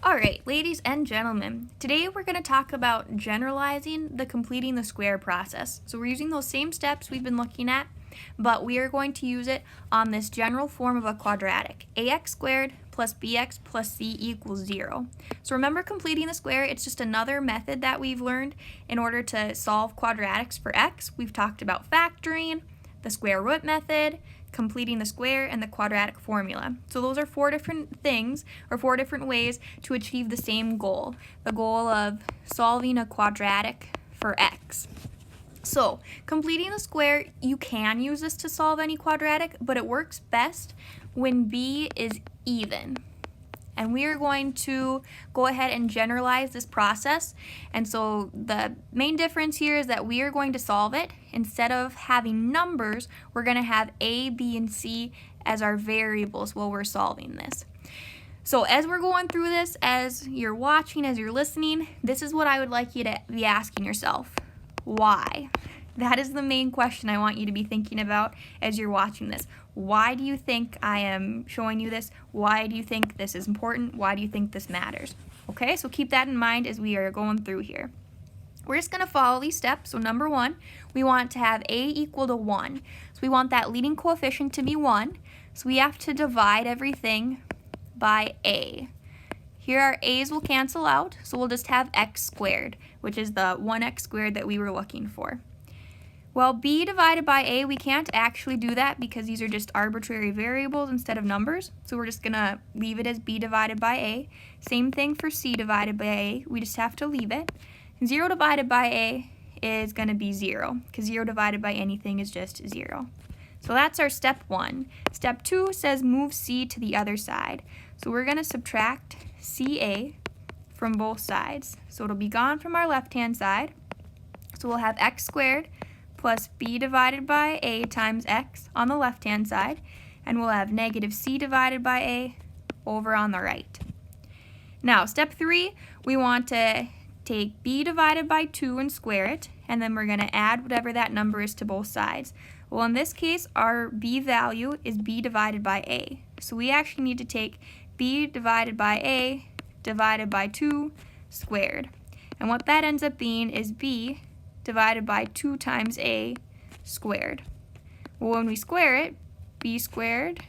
Alright, ladies and gentlemen, today we're going to talk about generalizing the completing the square process. So we're using those same steps we've been looking at, but we are going to use it on this general form of a quadratic. Ax squared plus bx plus c equals 0. So remember, completing the square, it's just another method that we've learned in order to solve quadratics for x. We've talked about factoring, the square root method, completing the square, and the quadratic formula. So those are four different things, or four different ways to achieve the same goal, the goal of solving a quadratic for x. So completing the square, you can use this to solve any quadratic, but it works best when b is even. And we are going to go ahead and generalize this process. And so the main difference here is that we are going to solve it. Instead of having numbers, we're going to have a, b, and c as our variables while we're solving this. So as we're going through this, as you're watching, as you're listening, this is what I would like you to be asking yourself. Why? That is the main question I want you to be thinking about as you're watching this. Why do you think I am showing you this? Why do you think this is important? Why do you think this matters? Okay, so keep that in mind as we are going through here. We're just going to follow these steps. So number one, we want to have a equal to 1. So we want that leading coefficient to be 1. So we have to divide everything by a. Here our a's will cancel out, so we'll just have x squared, which is the 1x squared that we were looking for. Well, b divided by a, we can't actually do that because these are just arbitrary variables instead of numbers. So we're just going to leave it as b divided by a. Same thing for c divided by a. We just have to leave it. 0 divided by a is going to be 0 because 0 divided by anything is just 0. So that's our step 1. Step 2 says move c to the other side. So we're going to subtract ca from both sides. So it'll be gone from our left-hand side. So we'll have x squared plus b divided by a times x on the left-hand side, and we'll have negative c divided by a over on the right. Now, step 3, we want to take b divided by 2 and square it, and then we're going to add whatever that number is to both sides. Well, in this case, our b value is b divided by a. So we actually need to take b divided by a divided by 2 squared. And what that ends up being is b divided by 2 times a squared. Well, when we square it, b squared,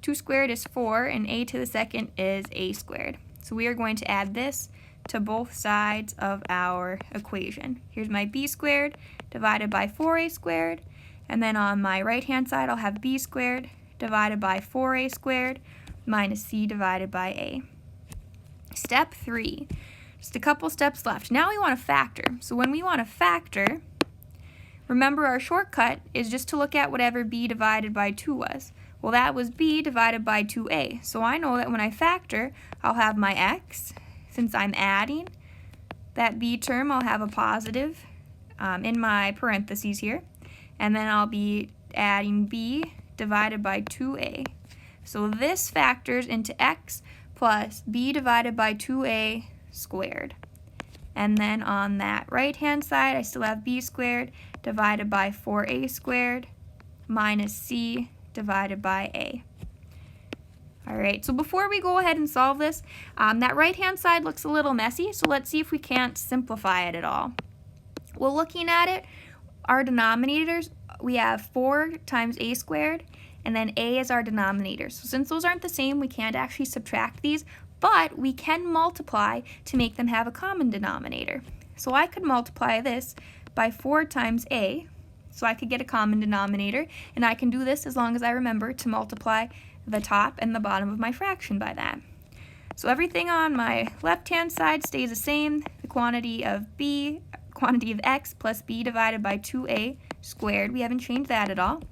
2 squared is 4, and a to the second is a squared. So we are going to add this to both sides of our equation. Here's my b squared divided by 4a squared, and then on my right-hand side I'll have b squared divided by 4a squared minus c divided by a. Step 3. Just a couple steps left. Now we want to factor. So when we want to factor, remember our shortcut is just to look at whatever b divided by 2 was. Well, that was b divided by 2a. So I know that when I factor, I'll have my x. Since I'm adding that b term, I'll have a positive in my parentheses here. And then I'll be adding b divided by 2a. So this factors into x plus b divided by 2a squared. And then on that right-hand side, I still have b squared divided by 4a squared minus c divided by a. Alright, so before we go ahead and solve this, that right-hand side looks a little messy, so let's see if we can't simplify it at all. Well, looking at it, our denominators, we have 4 times a squared, and then a is our denominator. So since those aren't the same, we can't actually subtract these, but we can multiply to make them have a common denominator. So I could multiply this by 4 times a, so I could get a common denominator, and I can do this as long as I remember to multiply the top and the bottom of my fraction by that. So everything on my left-hand side stays the same. The quantity of x plus b divided by 2a squared, we haven't changed that at all.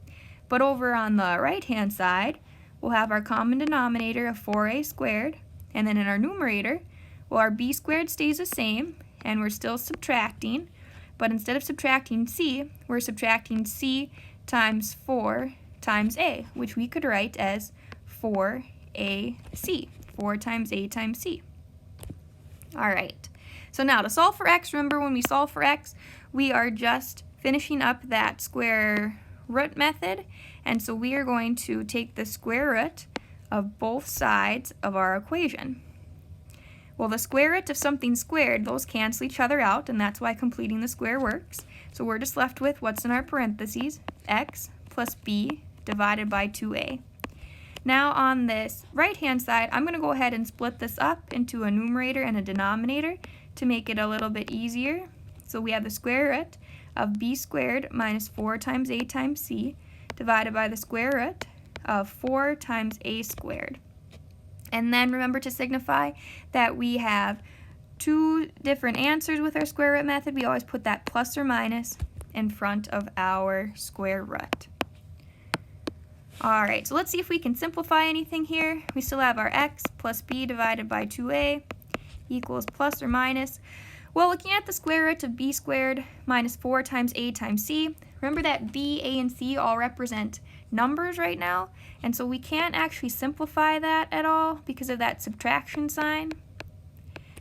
But over on the right-hand side, we'll have our common denominator of 4a squared, and then in our numerator, well, our b squared stays the same, and we're still subtracting, but instead of subtracting c, we're subtracting c times 4 times a, which we could write as 4ac, 4 times a times c. Alright, so now to solve for x, remember when we solve for x, we are just finishing up that square root method, and so we are going to take the square root of both sides of our equation. Well, the square root of something squared, those cancel each other out, and that's why completing the square works. So we're just left with what's in our parentheses, x plus b divided by 2a. Now on this right-hand side, I'm going to go ahead and split this up into a numerator and a denominator to make it a little bit easier. So we have the square root of b squared minus 4 times a times c divided by the square root of 4 times a squared. And then remember to signify that we have two different answers with our square root method. We always put that plus or minus in front of our square root. Alright, so let's see if we can simplify anything here. We still have our x plus b divided by 2a equals plus or minus. Well, looking at the square root of b squared minus 4 times a times c, remember that b, a, and c all represent numbers right now, and so we can't actually simplify that at all because of that subtraction sign.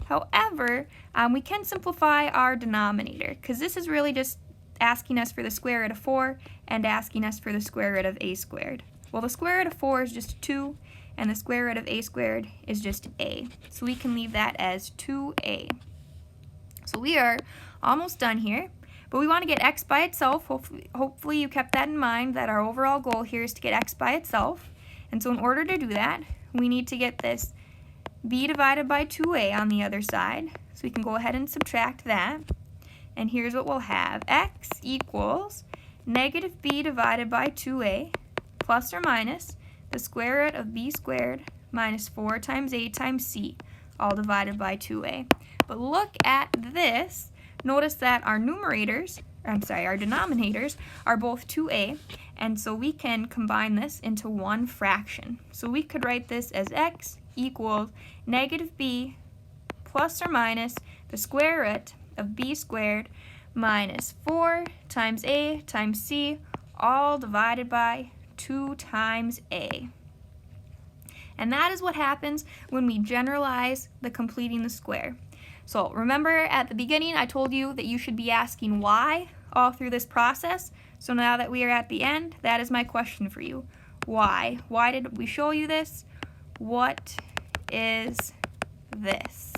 However, we can simplify our denominator because this is really just asking us for the square root of 4 and asking us for the square root of a squared. Well, the square root of 4 is just 2, and the square root of a squared is just a. So we can leave that as 2a. So we are almost done here. But we want to get x by itself. Hopefully you kept that in mind, that our overall goal here is to get x by itself. And so in order to do that, we need to get this b divided by 2a on the other side. So we can go ahead and subtract that. And here's what we'll have. X equals negative b divided by 2a plus or minus the square root of b squared minus 4 times a times c, all divided by 2a. But look at this. Notice that our denominators are both 2a, and so we can combine this into one fraction. So we could write this as x equals negative b plus or minus the square root of b squared minus 4 times a times c, all divided by 2 times a. And that is what happens when we generalize the completing the square. So remember at the beginning I told you that you should be asking why all through this process. So now that we are at the end, that is my question for you. Why? Why did we show you this? What is this?